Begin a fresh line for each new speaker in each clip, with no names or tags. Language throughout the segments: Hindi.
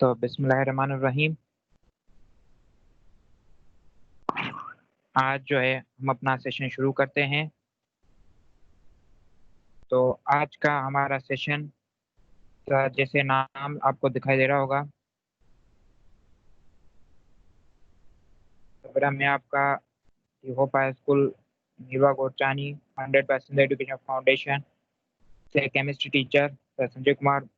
तो बिस्मिल्लाहिर्रहमानिर्रहीम। आज जो है हम अपना सेशन शुरू करते हैं। तो आज का हमारा सेशन का जैसे नाम आपको दिखाई दे रहा होगा, मेरा मैं आपका hope high school Neeva Gorchani 100% education foundation से chemistry teacher sir Sanjay Kumar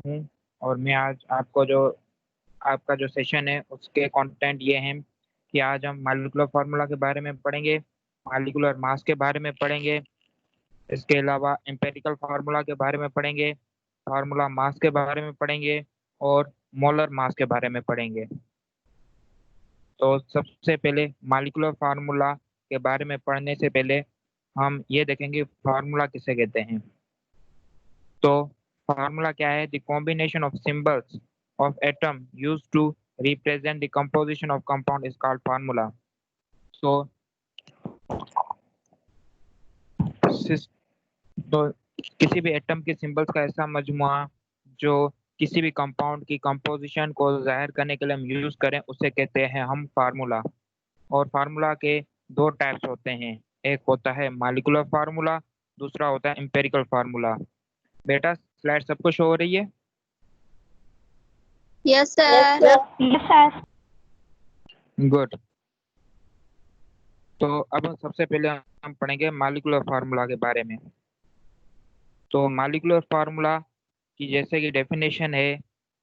हूँ। और मैं आज आपका जो सेशन है उसके कंटेंट ये हैं कि आज हम मॉलिक्यूलर फार्मूला के बारे में पढ़ेंगे, मॉलिक्यूलर मास के बारे में पढ़ेंगे, इसके अलावा एम्पेरिकल फार्मूला के बारे में पढ़ेंगे, फार्मूला मास के बारे में पढ़ेंगे और मोलर मास के बारे में पढ़ेंगे। तो सबसे पहले मॉलिक्यूलर फार्मूला के बारे में पढ़ने से पहले हम ये देखेंगे फार्मूला किसे कहते हैं। तो फार्मूला क्या है? The combination of symbols of atom used to represent the composition of compound is called formula. तो किसी भी एटम के सिंबल्स का ऐसा मजमुआ जो किसी भी कंपाउंड की कंपोजिशन को जाहिर करने के लिए हम यूज करें उसे कहते हैं हम फार्मूला। और फार्मूला के दो टाइप्स होते हैं, एक होता है मॉलिक्यूलर फार्मूला, दूसरा होता है एम्पेरिकल फार्मूला। बेटा स्लाइड सबको शो हो रही है?
Yes sir.
Yes sir.
Good. तो अब सबसे पहले हम पढ़ेंगे मॉलिक्यूलर फार्मूला के बारे में। तो मॉलिक्यूलर फार्मूला की जैसे कि डेफिनेशन है,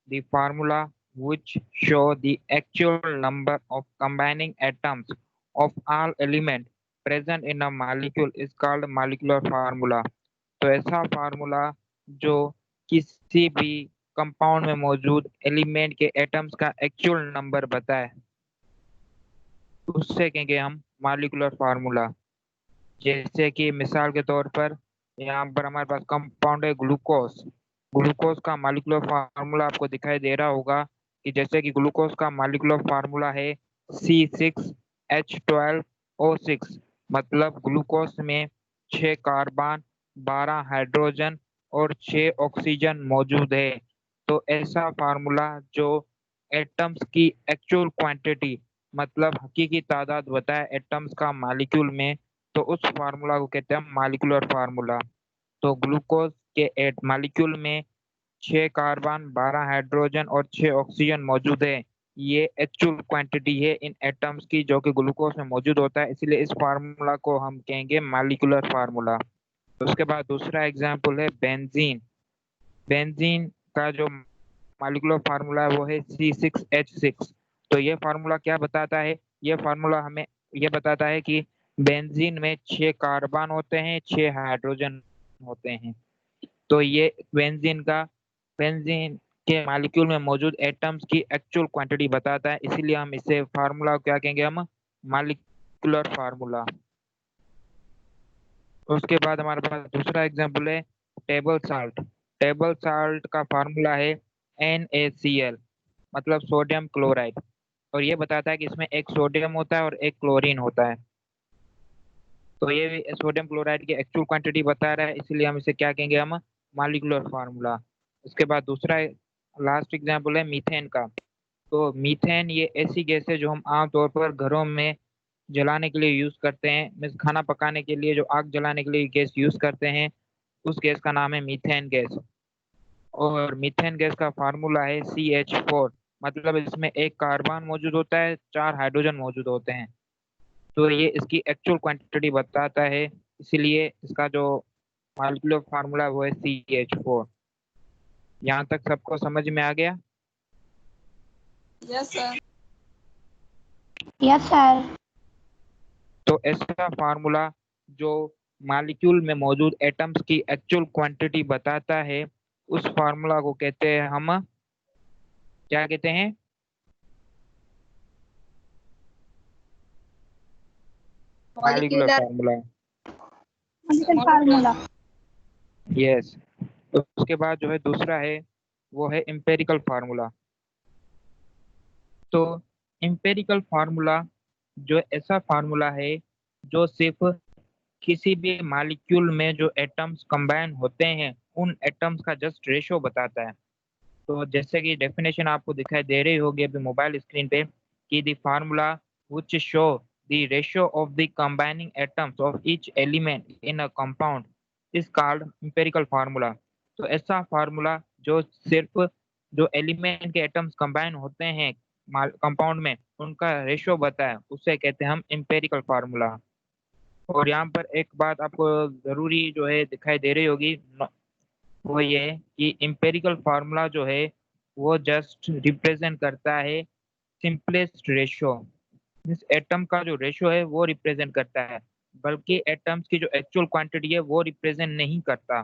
the formula which show the actual number of combining atoms of all element present in a molecule is called molecular formula। तो ऐसा फार्मूला जो किसी भी कंपाउंड में मौजूद एलिमेंट के एटम्स का एक्चुअल नंबर बताए उससे कहेंगे हम मॉलिक्यूलर फार्मूला। जैसे कि मिसाल के तौर पर यहाँ पर हमारे पास कंपाउंड है ग्लूकोज। ग्लूकोज का मॉलिक्यूलर फार्मूला आपको दिखाई दे रहा होगा कि जैसे कि ग्लूकोज का मॉलिक्यूलर फार्मूला है C6H12O6। मतलब ग्लूकोज में 6 कार्बन, 12 हाइड्रोजन और 6 ऑक्सीजन मौजूद है। तो ऐसा फार्मूला जो एटम्स की एक्चुअल क्वांटिटी मतलब हकीकी तादाद बताए एटम्स का मॉलिक्यूल में, तो उस फार्मूला को कहते हैं मॉलिक्यूलर फार्मूला। तो ग्लूकोज के एट मॉलिक्यूल में 6 कार्बन, 12 हाइड्रोजन और 6 ऑक्सीजन मौजूद है। ये एक्चुअल क्वांटिटी है इन एटम्स की जो कि ग्लूकोज में मौजूद होता है, इसलिए इस फार्मूला को हम कहेंगे मॉलिक्यूलर फार्मूला। उसके बाद दूसरा एग्जांपल है बेंजीन। बेंजीन का जो मॉलिक्यूलर फार्मूला है वो है C6H6। तो ये फार्मूला क्या बताता है? ये फार्मूला हमें ये बताता है कि बेंजीन में 6 कार्बन होते हैं, 6 हाइड्रोजन होते हैं। तो ये बेंजीन के मॉलिक्यूल में मौजूद एटम्स की एक्चुअल क्वांटिटी बताता है, इसीलिए हम इसे फार्मूला क्या कहेंगे? हम मॉलिक्यूलर फार्मूला। उसके बाद हमारे पास दूसरा एग्जांपल है टेबल साल्ट। टेबल साल्ट का फार्मूला है NaCl मतलब सोडियम क्लोराइड। और ये बताता है कि इसमें एक सोडियम होता है और एक क्लोरीन होता है। तो ये सोडियम क्लोराइड की एक्चुअल क्वांटिटी बता रहा है, इसलिए हम इसे क्या कहेंगे? हम मॉलिक्यूलर फार्मूला। उसके बाद दूसरा लास्ट एग्जांपल है मीथेन का। तो मीथेन ये ऐसी गैस है जो हम आमतौर पर घरों में जलाने के लिए यूज करते हैं, मीन्स खाना पकाने के लिए जो आग जलाने के लिए गैस यूज करते हैं उस गैस का नाम है मीथेन गैस। और मीथेन गैस का फार्मूला है CH4। मतलब इसमें एक कार्बन मौजूद होता है, 4 हाइड्रोजन मौजूद होते हैं। तो ये इसकी एक्चुअल क्वांटिटी बताता है, इसीलिए इसका जो मॉलिक्यूलर फार्मूला है वो है CH4। यहाँ तक सबको समझ में आ गया?
Yes sir.
Yes sir.
तो ऐसा फार्मूला जो मॉलिक्यूल में मौजूद एटम्स की एक्चुअल क्वांटिटी बताता है उस फार्मूला को कहते हैं हम क्या कहते हैं? Molecular formula.
फार्मूला।
यस। तो उसके बाद जो है दूसरा है वो है एम्पेरिकल फार्मूला। तो एम्पेरिकल फार्मूला जो ऐसा फार्मूला है जो सिर्फ किसी भी मॉलिक्यूल में जो एटम्स कंबाइन होते हैं उन एटम्स का जस्ट रेशो बताता है। तो जैसे कि डेफिनेशन आपको दिखाई दे रही होगी अभी मोबाइल स्क्रीन पे कि the formula which show the ratio of the combining atoms of each element in a compound is called empirical formula. तो ऐसा फार्मूला जो सिर्फ जो एलिमेंट के एटम्स कंबाइन होते हैं कंपाउंड में उनका रेशियो बताए उसे कहते हैं हम एम्पिरिकल फार्मूला। और यहाँ पर एक बात आपको जरूरी जो है दिखाई दे रही होगी, वो ये है कि एम्पिरिकल फार्मूला जो है वो जस्ट रिप्रेजेंट करता है सिंपलेस्ट रेशियो। इस एटम का जो रेशियो है वो रिप्रेजेंट करता है, बल्कि एटम्स की जो एक्चुअल क्वांटिटी है वो रिप्रेजेंट नहीं करता।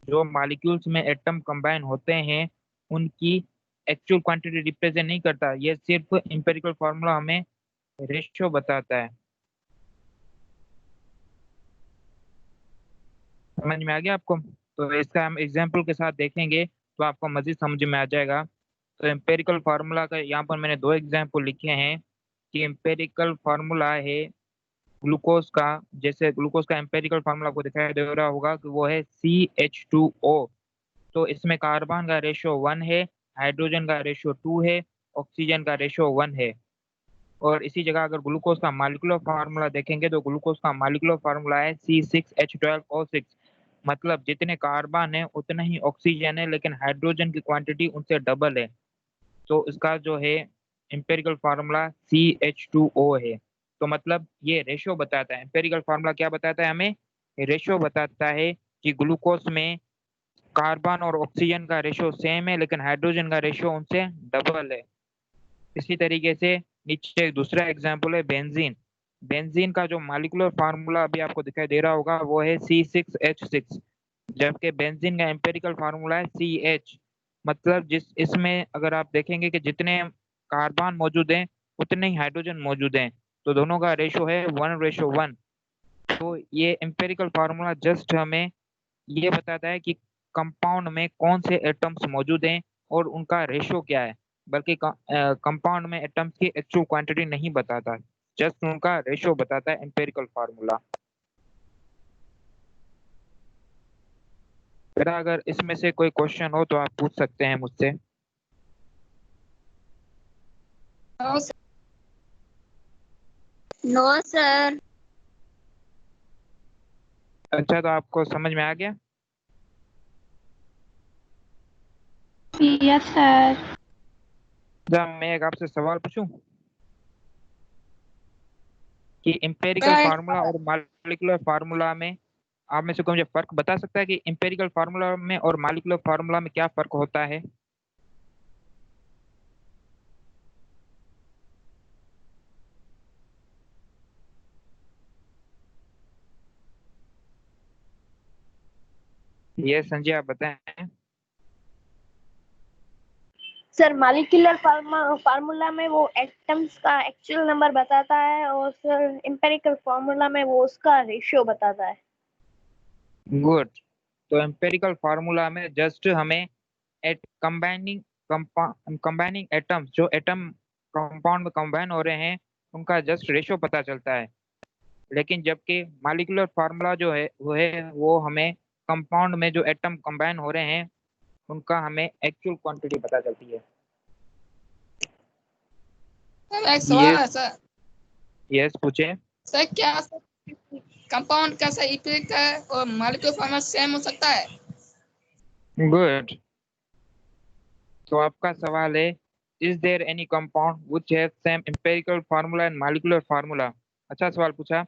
जो मॉलिक्यूल्स में एटम कंबाइन होते हैं उनकी एक्चुअल क्वांटिटी रिप्रेजेंट नहीं करता, ये सिर्फ एम्पिरिकल फार्मूला हमें रेशियो बताता है। समझ में आ गया आपको? तो इसका हम एग्जाम्पल के साथ देखेंगे तो आपको मजीद समझ में आ जाएगा। तो एम्पेरिकल फार्मूला का यहाँ पर मैंने दो एग्जाम्पल लिखे हैं कि एम्पेरिकल फार्मूला है ग्लूकोज का। जैसे ग्लूकोज का एम्पेरिकल फार्मूला आपको दिखाई दे रहा होगा कि वो है CH2O। तो इसमें कार्बन का रेशियो 1 है, हाइड्रोजन का रेशियो 2 है, ऑक्सीजन का रेशियो 1 है। और इसी जगह अगर ग्लूकोज का मालिकुलर फार्मूला देखेंगे तो ग्लूकोज का मालिकुलर फार्मूला है C6H12O6। मतलब जितने कार्बन है उतना ही ऑक्सीजन है, लेकिन हाइड्रोजन की क्वांटिटी उनसे डबल है। तो इसका जो है एम्पेरिकल फार्मूला CH2O है। तो मतलब ये रेशियो बताता है। एम्पेरिकल फार्मूला क्या बताता है हमें? रेशियो बताता है कि ग्लूकोज में कार्बन और ऑक्सीजन का रेशियो सेम है, लेकिन हाइड्रोजन का रेशियो उनसे डबल है। इसी तरीके से नीचे एक दूसरा एग्जाम्पल है बेंजीन। बेंजीन का जो मालिकुलर फार्मूला अभी आपको दिखाई दे रहा होगा वो है C6H6, जबकि बेंजीन का एम्पेरिकल फार्मूला है CH। मतलब जिस इसमें अगर आप देखेंगे कि जितने कार्बन मौजूद हैं उतने ही हाइड्रोजन मौजूद हैं, तो दोनों का रेशो है 1:1। तो ये एम्पेरिकल फार्मूला जस्ट हमें ये बताता है कि कंपाउंड में कौन से एटम्स मौजूद हैं और उनका रेशो क्या है, बल्कि कंपाउंड में एटम्स की एक्चुअल क्वांटिटी नहीं बताता, जस्ट उनका रेशो बताता है एम्पेरिकल फार्मूला। फिर अगर इसमें से कोई क्वेश्चन हो तो आप पूछ सकते हैं मुझसे।
No sir. No sir.
अच्छा, तो आपको समझ में आ गया?
Yes sir.
जब मैं एक आपसे सवाल पूछूं कि एम्पेरिकल फार्मूला और मॉलिक्यूलर फार्मूला में आप में से कोई मुझे फर्क बता सकता है कि एम्पेरिकल फार्मूला में और मॉलिक्यूलर फार्मूला में क्या फर्क होता है? ये संजय आप बताएं।
सर मॉलिक्यूलर फार्मूला में वो एटम्स का एक्चुअल नंबर बताता है, और सर एम्पेरिकल फार्मूला में वो उसका रेशियो बताता है।
गुड। तो एम्पेरिकल फार्मूला में जस्ट हमें एट कंबाइनिंग कंबाइनिंग एटम्स, जो एटम कंपाउंड में कंबाइन हो रहे हैं उनका जस्ट रेशियो पता चलता है। लेकिन जबकि मॉलिक्यूलर फार्मूला जो है वो हमें कंपाउंड में जो एटम कंबाइन हो रहे हैं उनका हमें एक्चुअल क्वांटिटी पता चलती है।
सर एक सवाल है सर।
यस पूछे।
सर क्या कंपाउंड का सर इफेक्ट है और मॉलिक्यूलर फार्मूला सेम हो सकता है?
गुड। तो आपका सवाल है, is there any compound which have same empirical formula and molecular formula? अच्छा सवाल पूछा।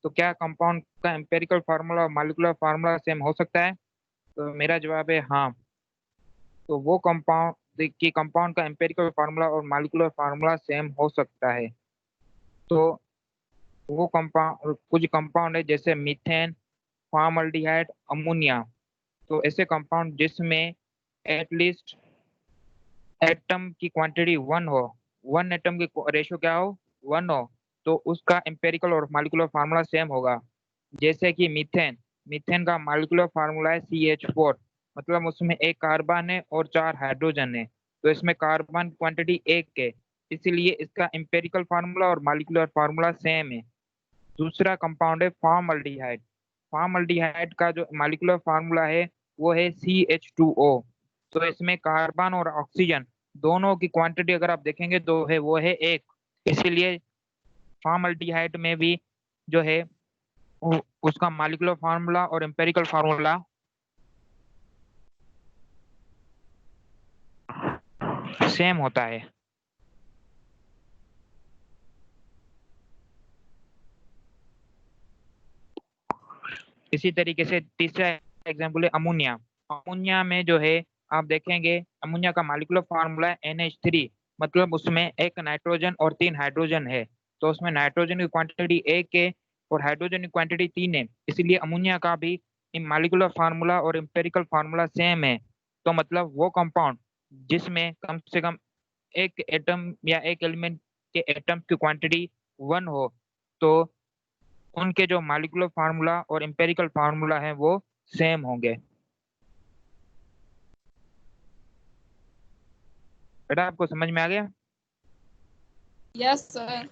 तो क्या कंपाउंड का एम्पिरिकल फार्मूला और मॉलिक्यूलर फार्मूला सेम हो सकता है? तो मेरा जवाब है हाँ। तो वो कंपाउंड की कंपाउंड का एम्पिरिकल फार्मूला और मॉलिक्यूलर फार्मूला सेम हो सकता है। तो वो कंपाउंड, कुछ कंपाउंड है जैसे मीथेन, फॉर्मल्डिहाइड, अमोनिया। तो ऐसे कंपाउंड जिसमें एटलीस्ट एटम की क्वांटिटी 1 हो, 1 एटम की रेशियो क्या हो, 1 हो, तो उसका एम्पेरिकल और मॉलिक्यूलर फार्मूला सेम होगा। जैसे कि मीथेन, मीथेन का मॉलिक्यूलर फार्मूला है CH4। मतलब उसमें एक कार्बन है और 4 हाइड्रोजन है, तो इसमें कार्बन क्वांटिटी 1 है, इसीलिए इसका एम्पेरिकल फार्मूला और मॉलिक्यूलर फार्मूला सेम है। दूसरा कंपाउंड है फॉर्मल्डिहाइड। फॉर्मल्डिहाइड का जो मॉलिक्यूलर फार्मूला है वो है CH2O। तो इसमें कार्बन और ऑक्सीजन दोनों की क्वांटिटी अगर आप देखेंगे तो है वो है एक। इसीलिए फॉर्मल्डिहाइड में भी जो है उसका मॉलिक्यूलर फार्मूला और एम्पिरिकल फार्मूला सेम होता है। इसी तरीके से तीसरा एग्जाम्पल है अमोनिया। अमोनिया में जो है आप देखेंगे अमोनिया का मॉलिक्यूलर फार्मूला NH3, मतलब उसमें एक नाइट्रोजन और 3 हाइड्रोजन है। तो उसमें नाइट्रोजन की क्वांटिटी 1 है और हाइड्रोजन की क्वांटिटी 3 है। इसलिए अमोनिया का भी मॉलिक्यूलर फार्मूला और एम्पिरिकल फार्मूला सेम है। तो मतलब वो कंपाउंड जिसमें कम से कम एक एटम या एक एलिमेंट के एटम की क्वांटिटी 1 हो, तो उनके जो मॉलिक्यूलर फार्मूला और एम्पिरिकल फार्मूला है वो सेम होंगे। बेटा आपको समझ में आ गया
यस सर।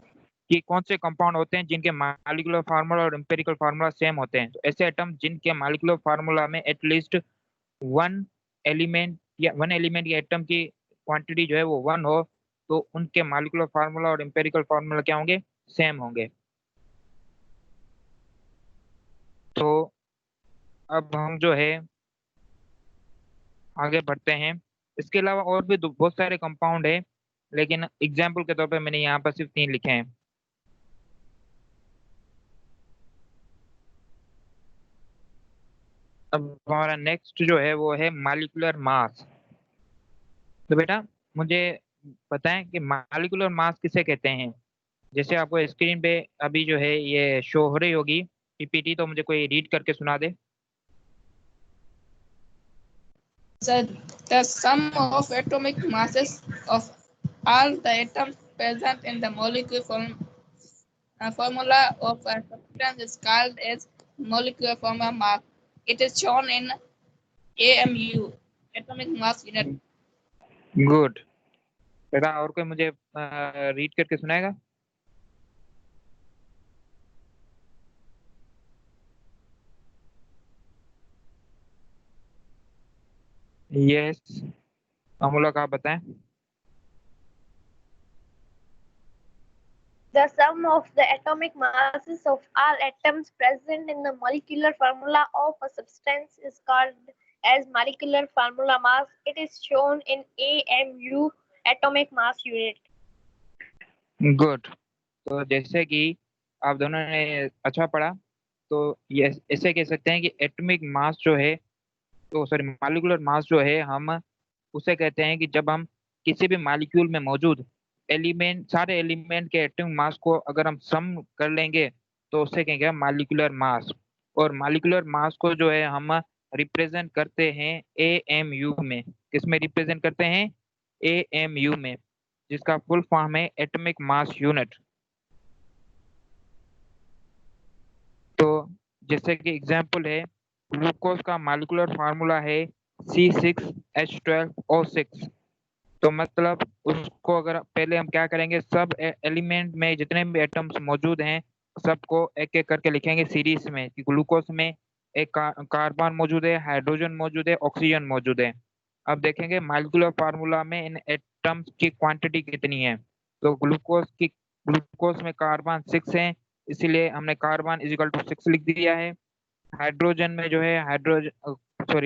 कि कौन से कंपाउंड होते हैं जिनके मॉलिक्यूलर फार्मूला और एम्पिरिकल फार्मूला सेम होते हैं? तो ऐसे एटम जिनके मॉलिक्यूलर फार्मूला में एटलीस्ट वन एलिमेंट या एटम की क्वांटिटी जो है वो 1 हो, तो उनके मॉलिक्यूलर फार्मूला और एम्पिरिकल फार्मूला क्या होंगे? सेम होंगे। तो अब हम जो है आगे बढ़ते हैं। इसके अलावा और भी बहुत सारे कंपाउंड है, लेकिन एग्जाम्पल के तौर पे मैंने यहाँ पर सिर्फ 3 लिखे हैं। अब हमारा नेक्स्ट जो है वो है मॉलिक्यूलर मास। तो बेटा मुझे बताएं कि मॉलिक्यूलर मास किसे कहते हैं? जैसे आपको स्क्रीन पे अभी जो है ये शो हो रही होगी PPT, तो मुझे कोई रीड करके सुना दे।
Sir, the sum of atomic masses of all the atoms present in the molecular formula of a substance is called as molecular formula mass. It is shown in AMU, atomic mass unit.
Good बेटा, और कोई मुझे रीड करके सुनाएगा? यस अमूलक आप बताएं।
The sum of the atomic masses of all atoms present in the molecular formula of a substance is called as molecular formula mass. It is shown in AMU, atomic mass unit.
Good. तो जैसे कि आप दोनों ने अच्छा पढ़ा, तो ये ऐसे कह सकते हैं कि एटॉमिक मास जो है, तो सॉरी मॉलिक्यूलर मास जो है, हम उसे कहते हैं कि जब हम किसी भी मॉलिक्यूल में मौजूद सारे एलिमेंट के एटॉमिक मास को अगर हम सम कर लेंगे तो उसे कहेंगे मॉलिक्यूलर मास। और मॉलिक्यूलर मास को जो है हम रिप्रेजेंट करते हैं AMU में। किस में रिप्रेजेंट करते हैं? AMU में, जिसका फुल फॉर्म है एटॉमिक मास यूनिट। तो जैसे कि एग्जांपल है, ग्लूकोज का मॉलिक्यूलर फार्मूला है C6H12O6। तो मतलब उसको अगर पहले हम क्या करेंगे, सब एलिमेंट में जितने भी एटम्स मौजूद हैं सबको एक एक करके लिखेंगे सीरीज में कि ग्लूकोज में एक कार्बन मौजूद है, हाइड्रोजन मौजूद है, ऑक्सीजन मौजूद है। अब देखेंगे मॉलिक्यूलर फार्मूला में इन एटम्स की क्वांटिटी कितनी है। तो ग्लूकोज में कार्बन 6 है, इसीलिए हमने कार्बन इजिकल टू 6 लिख दिया है। हाइड्रोजन में जो है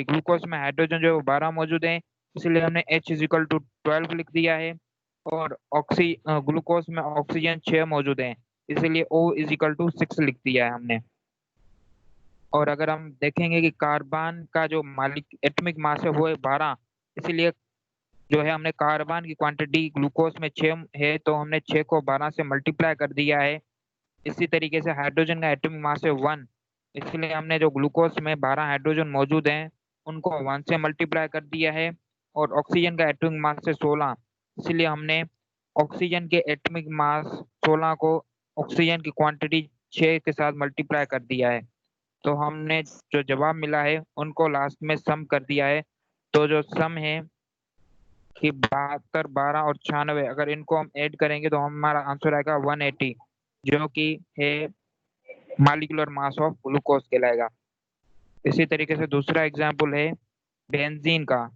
ग्लूकोज में हाइड्रोजन जो है वो 12 मौजूद है, इसलिए हमने H इजिकल टू 12 लिख दिया है। और ग्लूकोज में ऑक्सीजन 6 मौजूद है, इसलिए O इजिकल टू 6 लिख दिया है हमने। और अगर हम देखेंगे कि कार्बन का जो एटॉमिक मास है वो है 12, इसीलिए जो है हमने कार्बन की क्वांटिटी ग्लूकोज में 6 है, तो हमने 6 को 12 से मल्टीप्लाई कर दिया है। इसी तरीके से हाइड्रोजन का एटॉमिक मास है 1, इसलिए हमने जो ग्लूकोज में 12 हाइड्रोजन मौजूद हैं उनको 1 से मल्टीप्लाई कर दिया है। और ऑक्सीजन का एटॉमिक मास है 16, इसलिए हमने ऑक्सीजन के एटॉमिक मास 16 को ऑक्सीजन की क्वांटिटी 6 के साथ मल्टीप्लाई कर दिया है। तो हमने जो जवाब मिला है उनको लास्ट में सम कर दिया है। तो जो सम है कि 72, 12 और 96, अगर इनको हम ऐड करेंगे तो हमारा आंसर आएगा 180, जो कि है मॉलिक्यूलर मास ऑफ ग्लूकोज कहलाएगा। इसी तरीके से दूसरा एग्जाम्पल है बेंजीन का।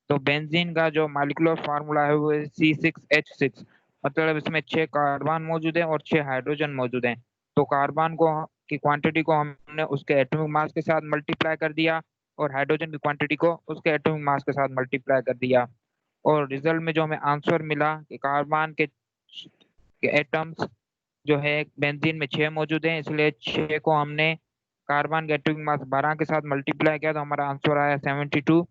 तो बेंजीन का जो मॉलिक्यूलर फार्मूला है वो है C6H6, मतलब इसमें 6 कार्बन मौजूद है और 6 हाइड्रोजन मौजूद हैं। तो कार्बन को की क्वांटिटी को हमने उसके एटॉमिक मास के साथ मल्टीप्लाई कर दिया और हाइड्रोजन की क्वांटिटी को उसके एटॉमिक मास के साथ मल्टीप्लाई कर दिया, और रिजल्ट में जो हमें आंसर मिला कि कार्बन के एटम्स जो है बेंजीन में 6 मौजूद हैं, इसलिए 6 को हमने कार्बन के एटॉमिक मास 12 के साथ मल्टीप्लाई किया तो हमारा आंसर आया 72।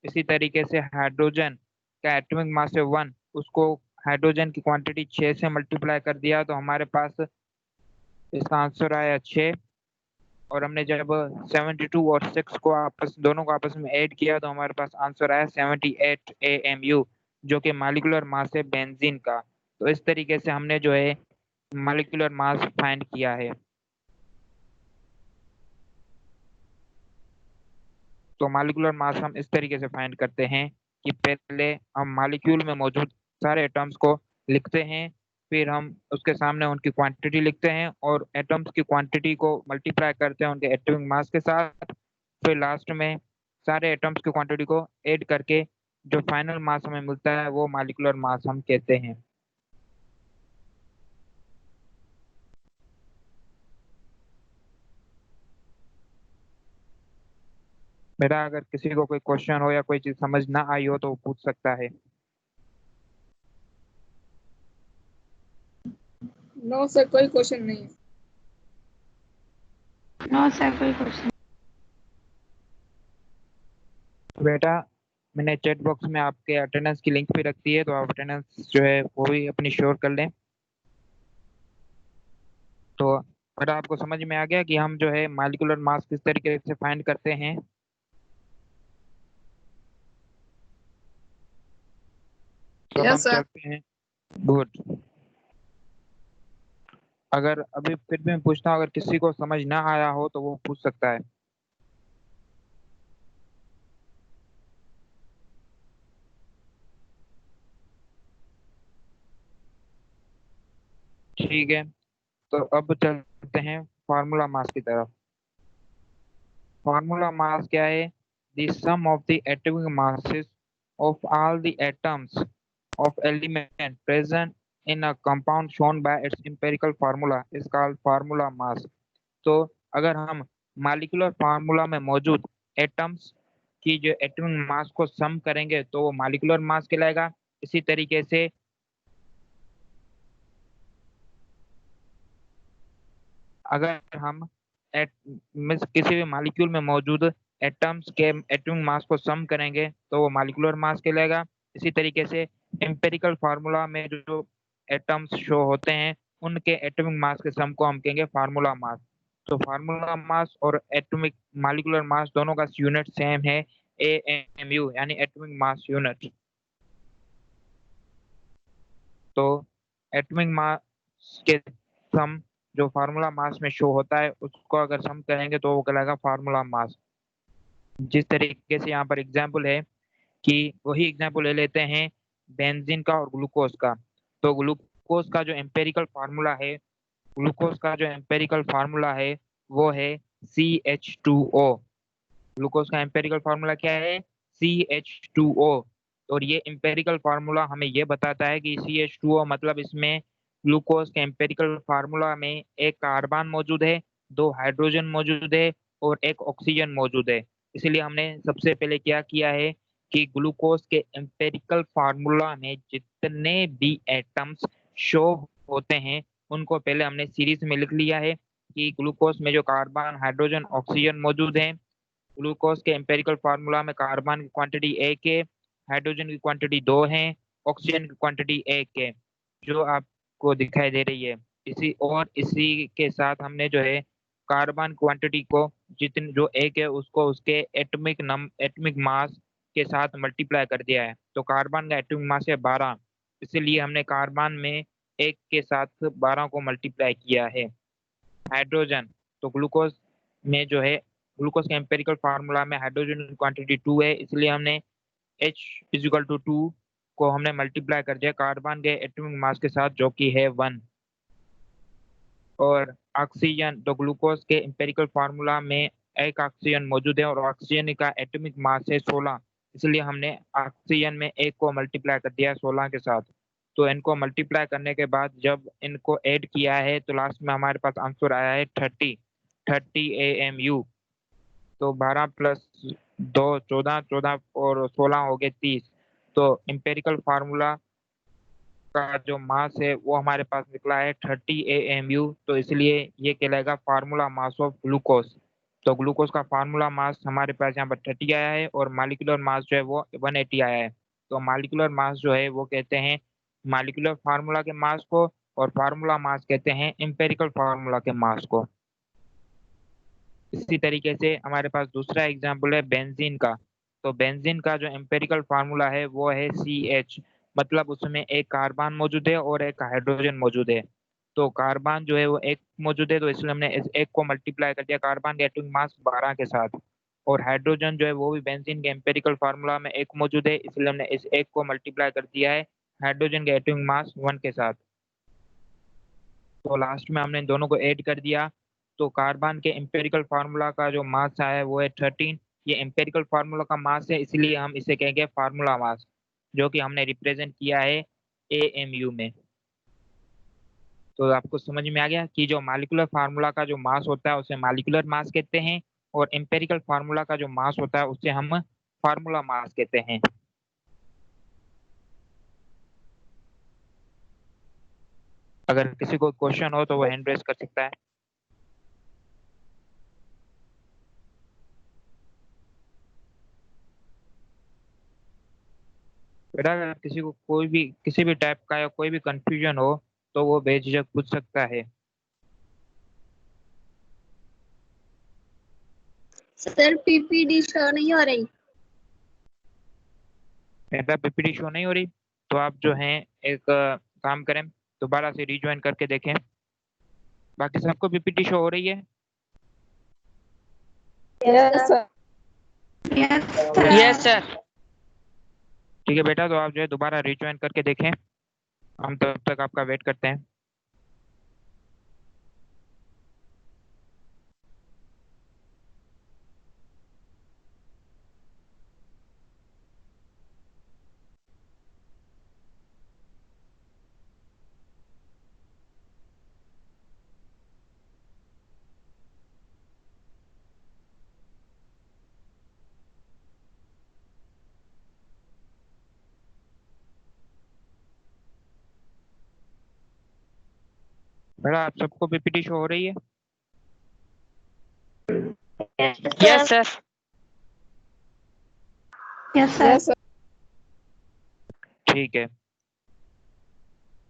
इसी तरीके से हाइड्रोजन का एटॉमिक मास है 1, उसको हाइड्रोजन की क्वांटिटी 6 से मल्टीप्लाई कर दिया तो हमारे पास इसका आंसर आया 6। और हमने जब 72 और 6 को दोनों को आपस में ऐड किया तो हमारे पास आंसर आया 78 AMU, जो कि मॉलिक्यूलर मास है बेंजीन का। तो इस तरीके से हमने जो है मॉलिक्यूलर मास फाइंड किया है। तो मॉलिक्यूलर मास हम इस तरीके से फाइंड करते हैं कि पहले हम मॉलिक्यूल में मौजूद सारे एटम्स को लिखते हैं, फिर हम उसके सामने उनकी क्वांटिटी लिखते हैं और एटम्स की क्वांटिटी को मल्टीप्लाई करते हैं उनके एटॉमिक मास के साथ, फिर लास्ट में सारे एटम्स की क्वांटिटी को ऐड करके जो फाइनल मास हमें मिलता है वो मॉलिक्यूलर मास हम कहते हैं। बेटा अगर किसी को कोई क्वेश्चन हो या कोई चीज समझ ना आई हो तो वो पूछ सकता है।
नो सर, कोई क्वेश्चन नहीं है।
नो सर, कोई क्वेश्चन।
बेटा मैंने चैट बॉक्स में आपके अटेंडेंस की लिंक भी रख दी है, तो आप अटेंडेंस जो है वो भी अपनी श्योर कर लें। तो बेटा आपको समझ में आ गया कि हम जो है मॉलिक्यूलर मास किस तरीके से फाइंड करते हैं। तो अब हम
यस सर।
चलते हैं। गुड। अगर अभी फिर भी मैं पूछता हूँ, अगर किसी को समझ ना आया हो तो वो पूछ सकता है। ठीक है, तो अब चलते हैं फार्मूला मास की तरफ। फार्मूला मास क्या है? The sum of the atomic masses of all the atoms of element present in a compound shown by its empirical formula is called formula mass। तो अगर हम मॉलिक्यूलर फार्मूला में मौजूद एटम्स की जो एटॉमिक मास को सम करेंगे तो वो मॉलिक्यूलर मास कहलाएगा। इसी तरीके से अगर हम किसी भी मॉलिक्यूल में मौजूद एटम्स के एटॉमिक मास को सम करेंगे तो वो मॉलिक्यूलर मास कहलाएगा। इसी तरीके से एम्पिरिकल फार्मूला में जो एटम्स शो होते हैं उनके एटॉमिक मास के सम को हम कहेंगे फार्मूला मास। तो फार्मूला मास और एटॉमिक मॉलिक्यूलर मास दोनों का यूनिट सेम है, AMU यानी एटॉमिक मास यूनिट। तो एटॉमिक मास के सम जो फार्मूला मास में शो होता है उसको अगर सम करेंगे तो वो कहलाएगा फार्मूला मास। जिस तरीके से यहाँ पर एग्जाम्पल है कि वही एग्जाम्पल ले लेते हैं बेंजीन का और ग्लूकोज का। तो ग्लूकोज का जो एम्पेरिकल फार्मूला है, ग्लूकोज का जो एम्पेरिकल फार्मूला है वो है CH2O। ग्लूकोज का एम्पेरिकल फार्मूला क्या है? CH2O। और ये एम्पेरिकल फार्मूला हमें ये बताता है कि CH2O मतलब इसमें ग्लूकोज के एम्पेरिकल फार्मूला में एक कार्बन मौजूद है, 2 हाइड्रोजन मौजूद है और 1 ऑक्सीजन मौजूद है। इसलिए हमने सबसे पहले क्या किया है कि ग्लूकोज के एम्पेरिकल फार्मूला में जितने भी एटम्स शो होते हैं उनको पहले हमने सीरीज में लिख लिया है कि ग्लूकोज में जो कार्बन हाइड्रोजन ऑक्सीजन मौजूद है, ग्लूकोज के एम्पेरिकल फार्मूला में कार्बन की क्वांटिटी 1 है, हाइड्रोजन की क्वांटिटी 2 है, ऑक्सीजन की क्वांटिटी 1 है, जो आपको दिखाई दे रही है। इसी के साथ हमने जो है कार्बन क्वांटिटी को जितनी जो 1 है उसको उसके एटॉमिक मास के साथ मल्टीप्लाई कर दिया है। तो कार्बन का एटॉमिक मास है 12, इसलिए हमने कार्बन में 1 के साथ 12 को मल्टीप्लाई किया है। हाइड्रोजन, तो ग्लूकोज में जो है ग्लूकोज के एम्पेरिकल फार्मूला में हाइड्रोजन की क्वांटिटी 2 है, इसलिए हमने H इजिकल टू 2 को हमने मल्टीप्लाई कर दिया कार्बन के एटॉमिक मास के साथ जो कि है 1। और ऑक्सीजन, तो ग्लूकोज के एम्पेरिकल फार्मूला में एक ऑक्सीजन मौजूद है और ऑक्सीजन का एटॉमिक मास है 16, इसलिए हमने ऑक्सीजन में 1 को मल्टीप्लाई कर दिया 16 के साथ। तो इनको मल्टीप्लाई करने के बाद जब इनको ऐड किया है तो लास्ट में हमारे पास आंसर आया है 30 AMU। तो 12 प्लस 2 14, 14 और 16 हो गए 30। तो एम्पेरिकल फार्मूला का जो मास है वो हमारे पास निकला है 30 AMU। तो इसलिए ये कहलाएगा फार्मूला मास ऑफ ग्लूकोज। तो ग्लूकोज का फार्मूला मास हमारे पास यहाँ पर 30 आया है और मालिकुलर मास जो है वो 180 आया है। तो मालिकुलर मास जो है वो कहते हैं मालिकुलर फार्मूला के मास को, और फार्मूला मास कहते हैं एम्पेरिकल फार्मूला के मास को। इसी तरीके से हमारे पास दूसरा एग्जाम्पल है बेंजीन का। तो बेंजीन का जो एम्पेरिकल फार्मूला है वो है CH, मतलब उसमें एक कार्बन मौजूद है और एक हाइड्रोजन मौजूद है। तो कार्बन जो है वो एक मौजूद है, तो इसलिए हमने इस एक को मल्टीप्लाई कर दिया कार्बन के एटॉमिक मास 12 के साथ। और हाइड्रोजन जो है वो भी बेंजीन के एम्पेरिकल फार्मूला में एक मौजूद है, इसलिए हमने इस एक को मल्टीप्लाई कर दिया है हाइड्रोजन के एटॉमिक मास 1 के साथ। तो लास्ट में हमने इन दोनों को ऐड कर दिया। तो कार्बन के एम्पेरिकल फार्मूला का जो मास आया है वो है 13। ये एम्पेरिकल फार्मूला का मास है, इसलिए हम इसे कहेंगे फार्मूला मास, जो कि हमने रिप्रेजेंट किया है AMU में। तो आपको समझ में आ गया कि जो मालिकुलर फार्मूला का जो मास होता है उसे मालिकुलर मास कहते हैं, और एम्पेरिकल फार्मूला का जो मास होता है उसे हम फार्मूला मास कहते हैं। अगर किसी को क्वेश्चन हो तो वो हैंड रेज कर सकता है। बेटा अगर किसी को कोई भी किसी भी टाइप का या कोई भी कंफ्यूजन हो तो वो बेझिझक पूछ सकता है।
सर पीपीडी शो नहीं हो रही।
बेटा पीपीटी शो नहीं हो रही तो आप जो हैं एक काम करें, दोबारा से रिज्वाइन करके देखें। बाकी सबको पीपीटी शो हो रही है?
Yes sir.
Yes sir.
ठीक है बेटा, तो आप जो है दोबारा रिज्वाइन करके देखें, हम तब तक आपका वेट करते हैं। बेटा आप सबको पीपीटी शो हो रही है?
Yes sir. Yes sir.
Yes sir.
ठीक है,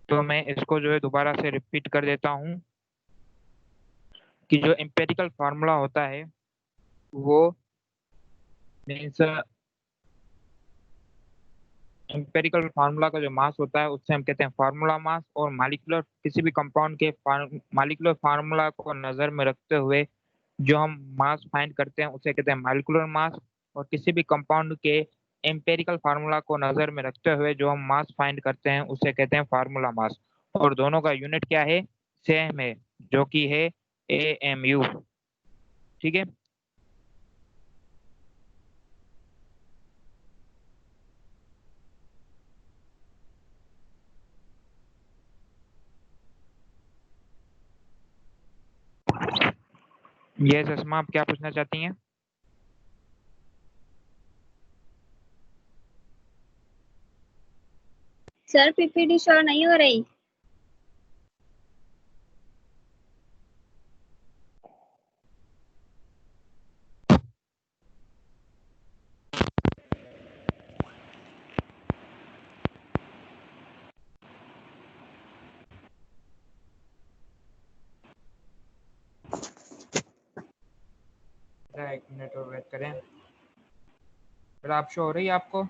तो मैं इसको जो है दोबारा से रिपीट कर देता हूँ कि जो एम्पेरिकल फार्मूला होता है वो मीन्स एम्पेरिकल फार्मूला का जो मास होता है उससे हम कहते हैं फार्मूला मास। और मालिकुलर किसी भी कंपाउंड के मालिकुलर फार्मूला को नजर में रखते हुए जो हम मास फाइंड करते हैं उसे कहते हैं मालिकुलर मास। और किसी भी कंपाउंड के एम्पेरिकल फार्मूला को नजर में रखते हुए जो हम मास फाइंड करते हैं उसे कहते हैं फार्मूला मास। और दोनों का यूनिट क्या है? सेम है, जो कि है AMU। ठीक है, ये ससमा आप क्या पूछना चाहती हैं?
सर पीपीडी शो नहीं हो रही।
एक मिनट और वेट करें। फिर आप शो हो रही है आपको?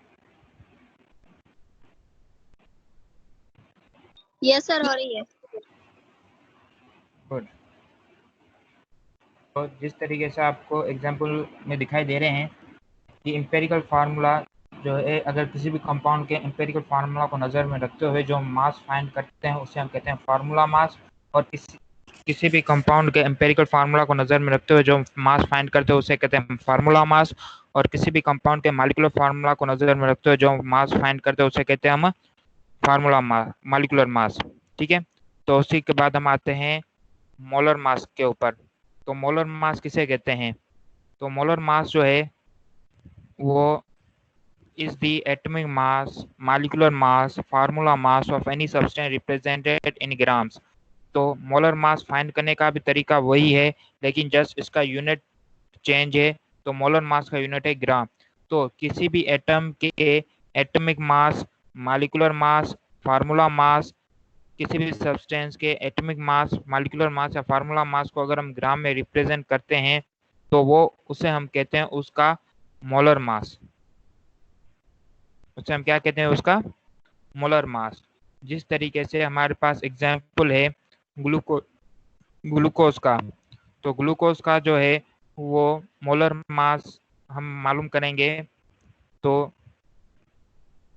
यस सर हो रही है।
गुड। तो जिस तरीके से आपको एग्जाम्पल में दिखाई दे रहे हैं कि एम्पेरिकल फार्मूला जो है, अगर किसी भी कंपाउंड के एम्पेरिकल फार्मूला को नज़र में रखते हुए जो मास फाइंड करते हैं उसे हम कहते हैं फार्मूला मास। और किसी भी कंपाउंड के एम्पिरिकल फार्मूला को नजर में रखते हुए जो मास फाइंड करते हैं उसे कहते हैं फार्मूला मास, और किसी भी कंपाउंड के मॉलिक्यूलर फार्मूला को नजर में रखते हुए जो मास फाइंड करते हैं उसे कहते हैं हम फार्मूला मास, मॉलिक्यूलर मास। ठीक है, तो उसी के बाद हम आते हैं मोलर मास के ऊपर। तो मोलर मास किसे कहते हैं? तो मोलर मास जो है वो is the atomic mass, molecular mass, formula mass of any substance represented in grams। तो मोलर मास फाइंड करने का भी तरीका वही है, लेकिन जस्ट इसका यूनिट चेंज है। तो मोलर मास का यूनिट है ग्राम। तो किसी भी एटम के atomic mass, molecular mass, formula mass, किसी भी सब्सटेंस के एटॉमिक मास, मॉलिक्यूलर मास या फार्मूला मास को अगर हम ग्राम में रिप्रेजेंट करते हैं तो वो उसे हम कहते हैं उसका मोलर मास। उसे हम क्या कहते हैं? उसका मोलर मास। जिस तरीके से हमारे पास एग्जाम्पल है ग्लूकोज का, तो ग्लूकोज का जो है वो मोलर मास हम मालूम करेंगे। तो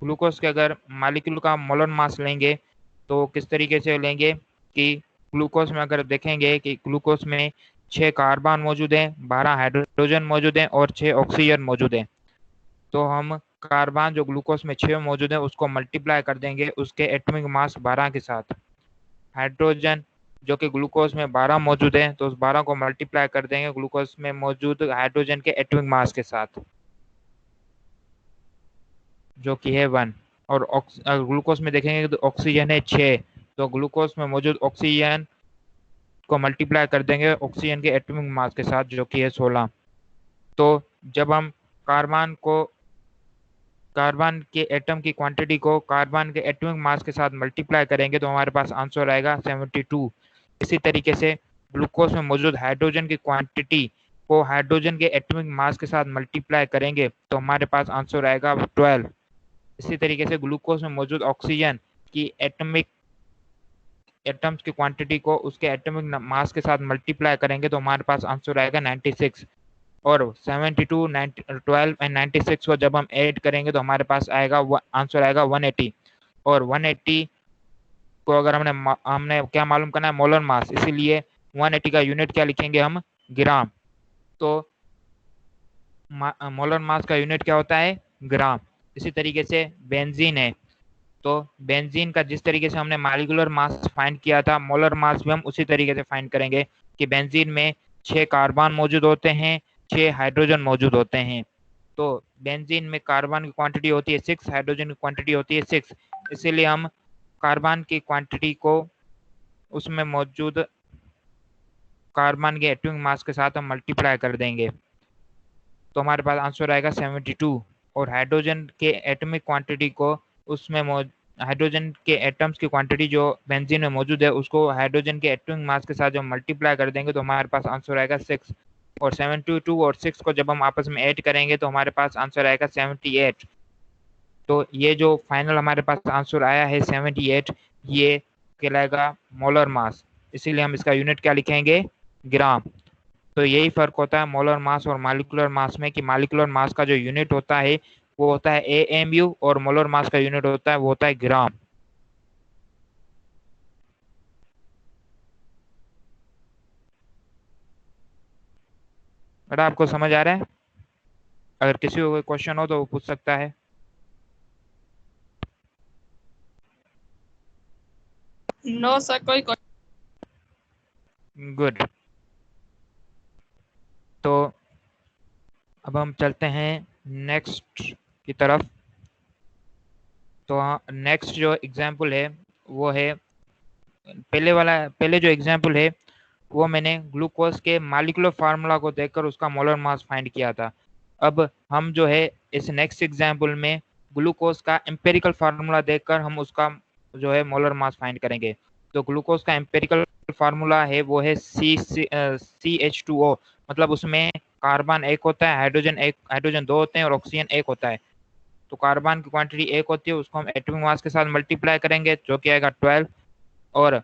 ग्लूकोज के अगर मॉलिक्यूल का मोलर मास लेंगे तो किस तरीके से लेंगे कि ग्लूकोज में अगर देखेंगे कि ग्लूकोज में 6 कार्बन मौजूद है, 12 हाइड्रोजन मौजूद है और 6 ऑक्सीजन मौजूद है। तो हम कार्बन जो ग्लूकोज में 6 मौजूद है उसको मल्टीप्लाई कर देंगे उसके एटॉमिक मास 12 के साथ। हाइड्रोजन जो कि ग्लूकोज में 12 मौजूद है तो उस 12 को मल्टीप्लाई कर देंगे ग्लूकोज में मौजूद हाइड्रोजन के एटॉमिक मास के साथ, जो कि है 1। और ग्लूकोज में देखेंगे तो ऑक्सीजन है 6, तो ग्लूकोज में मौजूद ऑक्सीजन को मल्टीप्लाई कर देंगे ऑक्सीजन के एटॉमिक मास के साथ, जो कि है 16। तो जब हम कार्बन के एटम की क्वांटिटी को कार्बन के एटॉमिक मास के साथ मल्टीप्लाई करेंगे तो हमारे पास आंसर आएगा 72। इसी तरीके से ग्लूकोज में मौजूद हाइड्रोजन की क्वांटिटी को हाइड्रोजन के एटॉमिक मास के साथ मल्टीप्लाई करेंगे तो हमारे पास आंसर आएगा 12। इसी तरीके से ग्लूकोज में मौजूद ऑक्सीजन की एटम्स की क्वांटिटी को उसके एटॉमिक मास के साथ मल्टीप्लाई करेंगे तो हमारे पास आंसर आएगा 96। और 72, 12 एंड 96 को जब हम ऐड करेंगे तो हमारे पास आएगा आंसर आएगा 180। और 180 को अगर हमने क्या मालूम करना है? Molar mass. इसीलिए 180 का यूनिट क्या लिखेंगे हम? ग्राम। तो मोलर मास का यूनिट क्या होता है? ग्राम। इसी तरीके से बेंजीन है, तो बेंजीन का जिस तरीके से हमने मॉलिक्यूलर मास फाइंड किया था, मोलर मास भी हम उसी तरीके से फाइंड करेंगे कि बेंजीन में 6 कार्बन मौजूद होते हैं, 6 हाइड्रोजन मौजूद होते हैं। तो बेंजीन में कार्बन की क्वांटिटी होती है 6, हाइड्रोजन की क्वांटिटी होती है 6। इसीलिए हम कार्बन की क्वांटिटी को उसमें मौजूद कार्बन के एटॉमिक मास के साथ हम मल्टीप्लाई कर देंगे तो हमारे पास आंसर आएगा 72। और हाइड्रोजन के एटॉमिक क्वांटिटी को उसमें हाइड्रोजन के एटम्स की क्वांटिटी जो बेंजीन में मौजूद है उसको हाइड्रोजन के एटॉमिक मास के साथ जब मल्टीप्लाई कर देंगे तो हमारे पास आंसर आएगा 6। और 72 और 6 को जब हम आपस में ऐड करेंगे तो हमारे पास आंसर आएगा 78। तो ये जो फाइनल हमारे पास आंसर आया है 78, ये कहलाएगा मोलर मास। इसीलिए हम इसका यूनिट क्या लिखेंगे? ग्राम। तो यही फर्क होता है मोलर मास और मॉलिक्यूलर मास में कि मॉलिक्यूलर मास का जो यूनिट होता है वो होता है AMU और मोलर मास का यूनिट होता है वो होता है ग्राम। अगर आपको समझ आ रहा है? अगर किसी को कोई क्वेश्चन हो तो वो पूछ सकता है।
नो सर, कोई
गुड। तो अब हम चलते हैं नेक्स्ट की तरफ। तो नेक्स्ट जो एग्जाम्पल है वो है पहले जो एग्जाम्पल है वो मैंने ग्लूकोज के मॉलिक्यूलर फार्मूला को देखकर उसका मोलर मास फाइंड किया था। अब हम जो है इस नेक्स्ट एग्जाम्पल में ग्लूकोज का एम्पेरिकल फार्मूला देखकर हम उसका जो है मोलर मास फाइंड करेंगे। तो ग्लूकोज का एम्पेरिकल फार्मूला है वो है CH2O, मतलब उसमें कार्बन 1 होता है, हाइड्रोजन 2 होते हैं और ऑक्सीजन 1 होता है। तो कार्बन की क्वांटिटी 1 होती है, उसको हम एटॉमिक मास के साथ मल्टीप्लाई करेंगे जो कि आएगा 12। और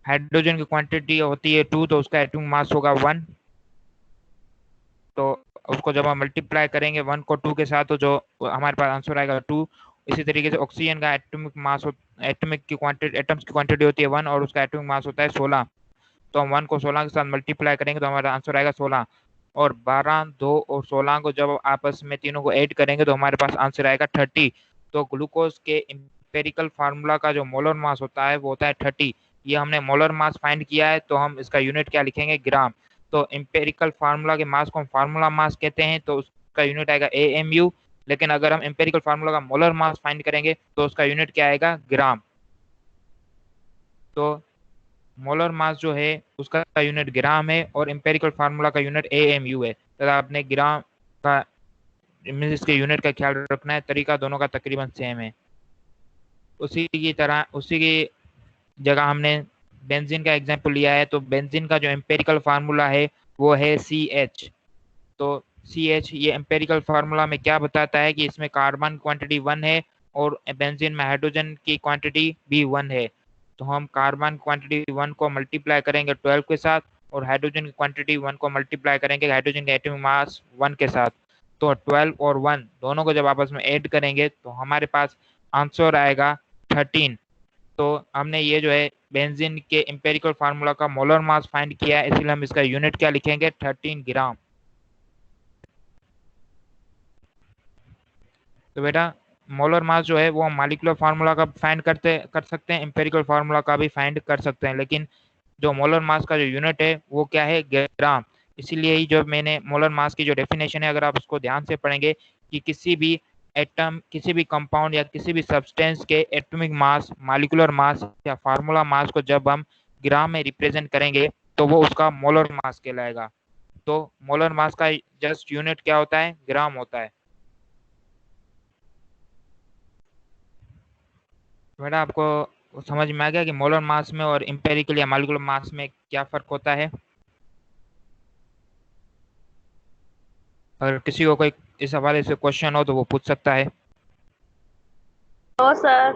हाइड्रोजन की क्वांटिटी होती है 2, तो उसका एटॉमिक मास होगा 1। तो उसको जब हम मल्टीप्लाई करेंगे 1 को 2 के साथ तो जो हमारे पास आंसर आएगा 2। इसी तरीके से ऑक्सीजन का एटॉमिक मास एटम्स की क्वांटिटी होती है 1 और उसका एटॉमिक मास होता है 16। तो हम 1 को 16 के साथ मल्टीप्लाई करेंगे तो हमारा आंसर आएगा 16, और 12, 2 और 16 को जब आपस में तीनों को ऐड करेंगे तो हमारे पास आंसर आएगा 30। तो ग्लूकोज के एम्पेरिकल फार्मूला का जो मोलर मास होता है वो होता है 30। ये हमने मोलर मास फाइंड किया है, तो हम इसका यूनिट क्या लिखेंगे, ग्राम। तो एम्पेरिकल फार्मूला के मास को हम फार्मूला मास कहते हैं, तो उसका यूनिट आएगा AMU। लेकिन अगर हम एम्पेरिकल फार्मूला का मोलर मास फाइंड करेंगे तो उसका यूनिट क्या आएगा, ग्राम। तो मोलर मास जो है उसका यूनिट ग्राम है और एम्पेरिकल फार्मूला का यूनिट AMU है, तथा आपने ग्राम का इसके यूनिट का ख्याल रखना है। तरीका दोनों का तकरीबन सेम है। उसी की तरह उसी की जगह हमने बेंजीन का एग्जांपल लिया है, तो बेंजीन का जो एम्पेरिकल फार्मूला है वो है CH। तो CH ये एम्पेरिकल फार्मूला में क्या बताता है कि इसमें कार्बन क्वांटिटी 1 है और बेंजीन में हाइड्रोजन की क्वांटिटी भी 1 है। तो हम कार्बन क्वांटिटी 1 को मल्टीप्लाई करेंगे 12 के साथ और हाइड्रोजन की क्वांटिटी 1 को मल्टीप्लाई करेंगे हाइड्रोजन के एटॉमिक मास 1 के साथ। तो 12 और 1 दोनों को जब आपस में ऐड करेंगे तो हमारे पास आंसर आएगा 13। तो हमने ये जो है बेंजीन के एम्पेरिकल फार्मूला का मोलर मास फाइंड किया है, इसलिए हम इसका यूनिट क्या लिखेंगे, 13 ग्राम। तो बेटा मोलर मास जो है वो हम मॉलिक्यूलर फार्मूला का फाइंड कर सकते हैं, एम्पेरिकल फार्मूला का भी फाइंड कर सकते हैं, लेकिन जो मोलर मास का जो यूनिट है वो क्या है, ग्राम। इसीलिए ही जो मैंने मोलर मास की जो डेफिनेशन है, अगर आप उसको ध्यान से पढ़ेंगे कि किसी भी एटम, किसी भी कंपाउंड या किसी भी सब्सटेंस के एटॉमिक मास, मॉलिक्यूलर मास या फार्मूला मास को जब हम ग्राम में रिप्रेजेंट करेंगे तो वो उसका मोलर मास कहलाएगा। तो मोलर मास का जस्ट यूनिट क्या होता है, ग्राम होता है। बेटा आपको समझ में आ गया कि मोलर मास में और एम्पेरिकल या मॉलिक्यूलर मास में क्या फर्क होता है? अगर किसी को कोई इस हवाले से क्वेश्चन हो तो वो पूछ सकता है।
No sir.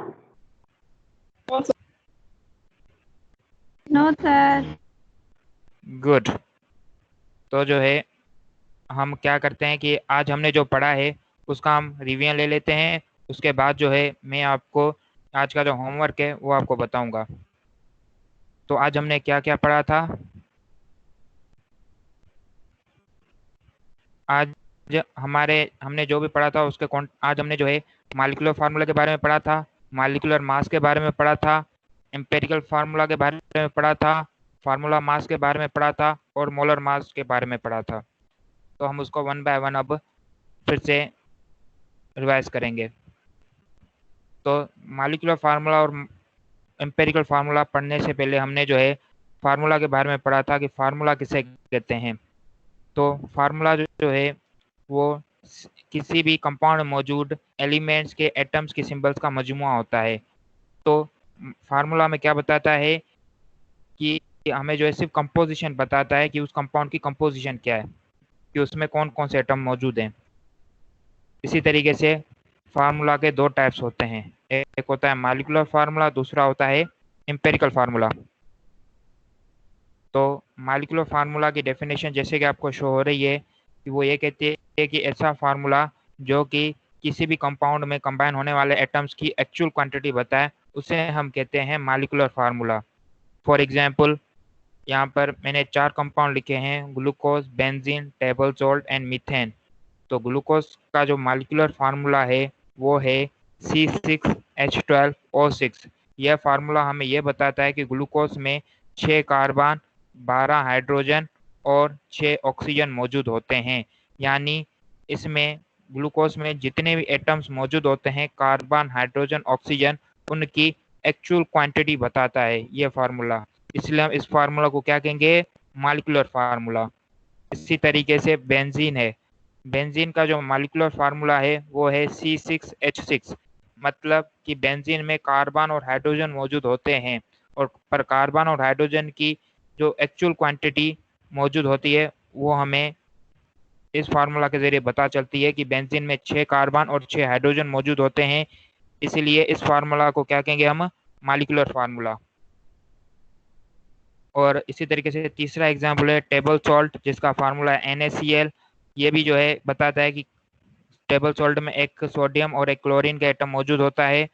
No sir.
Good. तो जो है हम क्या करते हैं कि आज हमने जो पढ़ा है उसका हम रिवीजन ले लेते हैं। उसके बाद जो है मैं आपको आज का जो होमवर्क है वो आपको बताऊंगा। तो आज हमने क्या क्या पढ़ा था? आज हमने जो भी पढ़ा था उसके आज हमने जो है मॉलिक्यूलर फार्मूला के बारे में पढ़ा था, मॉलिक्यूलर मास के बारे में पढ़ा था, एम्पेरिकल फार्मूला के बारे में पढ़ा था, फार्मूला मास के बारे में पढ़ा था और मोलर मास के बारे में पढ़ा था। तो हम उसको 1 बाय 1 अब फिर से रिवाइज करेंगे। तो मॉलिक्यूलर फार्मूला और एम्पेरिकल फार्मूला पढ़ने से पहले हमने जो है फार्मूला के बारे में पढ़ा था कि फार्मूला किसे कहते हैं। तो फार्मूला जो है वो किसी भी कंपाउंड में मौजूद एलिमेंट्स के एटम्स के सिंबल्स का मजमुआ होता है। तो फार्मूला में क्या बताता है कि हमें जो है सिर्फ कंपोजिशन बताता है कि उस कंपाउंड की कंपोजिशन क्या है, कि उसमें कौन कौन से एटम मौजूद हैं। इसी तरीके से फार्मूला के 2 टाइप्स होते हैं, एक होता है मॉलिक्यूलर फार्मूला, दूसरा होता है एम्पेरिकल फार्मूला। तो मॉलिक्यूलर फार्मूला की डेफिनेशन जैसे कि आपको शो हो रही है कि वो ये कहती है कि ऐसा फार्मूला जो कि किसी भी कंपाउंड में कंबाइन होने वाले एटम्स की एक्चुअल क्वांटिटी बताए, उसे हम कहते हैं मॉलिक्यूलर फार्मूला। फॉर एग्जांपल यहाँ पर मैंने 4 कंपाउंड लिखे हैं, glucose, benzene, table salt and methane. तो ग्लूकोज का जो मॉलिक्यूलर फार्मूला है वो है C6H12O6। यह फार्मूला हमें यह बताता है कि ग्लूकोज में 6 कार्बन, 12 हाइड्रोजन और 6 ऑक्सीजन मौजूद होते हैं। यानी इसमें ग्लूकोज में जितने भी एटम्स मौजूद होते हैं, कार्बन, हाइड्रोजन, ऑक्सीजन, उनकी एक्चुअल क्वांटिटी बताता है ये फार्मूला। इसलिए हम इस फार्मूला को क्या कहेंगे, मॉलिक्यूलर फार्मूला। इसी तरीके से बेंजीन है, बेंजीन का जो मॉलिक्यूलर फार्मूला है वो है C6H6। मतलब कि बेंजीन में कार्बन और हाइड्रोजन मौजूद होते हैं, और पर कार्बन और हाइड्रोजन की जो एक्चुअल क्वांटिटी मौजूद होती है वो हमें इस फार्मूला के जरिए पता चलती है कि बेंजीन में 6 कार्बन और 6 हाइड्रोजन मौजूद होते हैं। इसलिए इस फार्मूला को क्या कहेंगे हम, मॉलिक्यूलर फार्मूला। और इसी तरीके से तीसरा एग्जाम्पल है टेबल सॉल्ट, जिसका फार्मूला है NaCl। ये भी जो है बताता है कि टेबल सॉल्ट में एक सोडियम और एक क्लोरीन का एटम मौजूद होता है।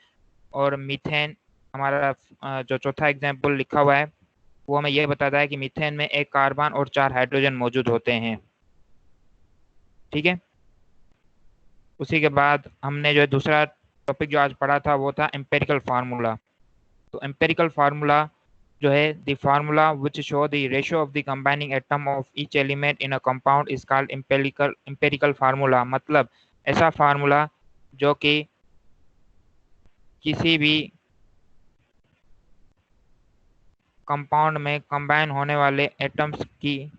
और मीथेन हमारा जो चौथा एग्जाम्पल लिखा हुआ है वो हमें ये बताता है कि मीथेन में एक कार्बन और 4 हाइड्रोजन मौजूद होते हैं। ठीक है, उसी के बाद हमने जो है दूसरा टॉपिक जो आज पढ़ा था वो था एम्पेरिकल फार्मूला। तो एम्पेरिकल फार्मूला जो है the formula which show the ratio of the combining atom of each element in a compound is called empirical formula. मतलब ऐसा फार्मूला जो कि किसी भी कंपाउंड में कंबाइन होने वाले एटम्स की,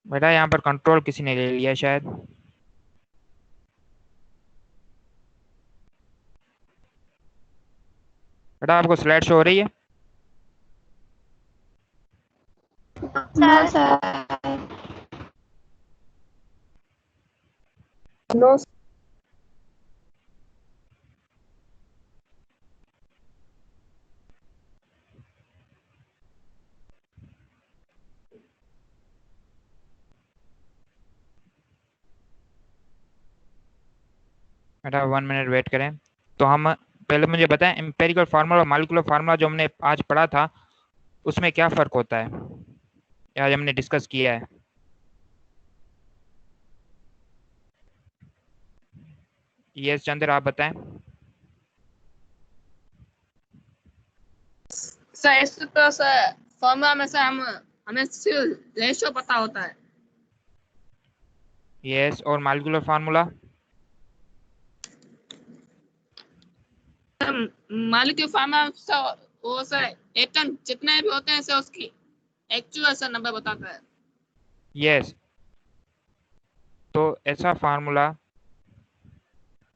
बेटा यहाँ पर कंट्रोल किसी ने ले लिया शायद। बेटा आपको स्लाइड शो हो रही है?
No, sir.
No.
बेटा 1 मिनट वेट करें। तो हम पहले मुझे बताएं एम्पेरिकल फार्मूला और मॉलिक्यूलर फार्मूला जो हमने आज पढ़ा था उसमें क्या फर्क होता है, आज हमने डिस्कस किया है। यस चंद्र आप बताएं।
सर इस तरह से फॉर्मूला में से हमें सिर्फ रेशियो पता होता है।
यस, और मॉलिक्यूलर फार्मूला?
मॉलिक्यूलर फार्मूला से वो सर एटम जितने भी होते हैं सर उसकी एक्चुअल सर नंबर बताता है।
यस, तो ऐसा फार्मूला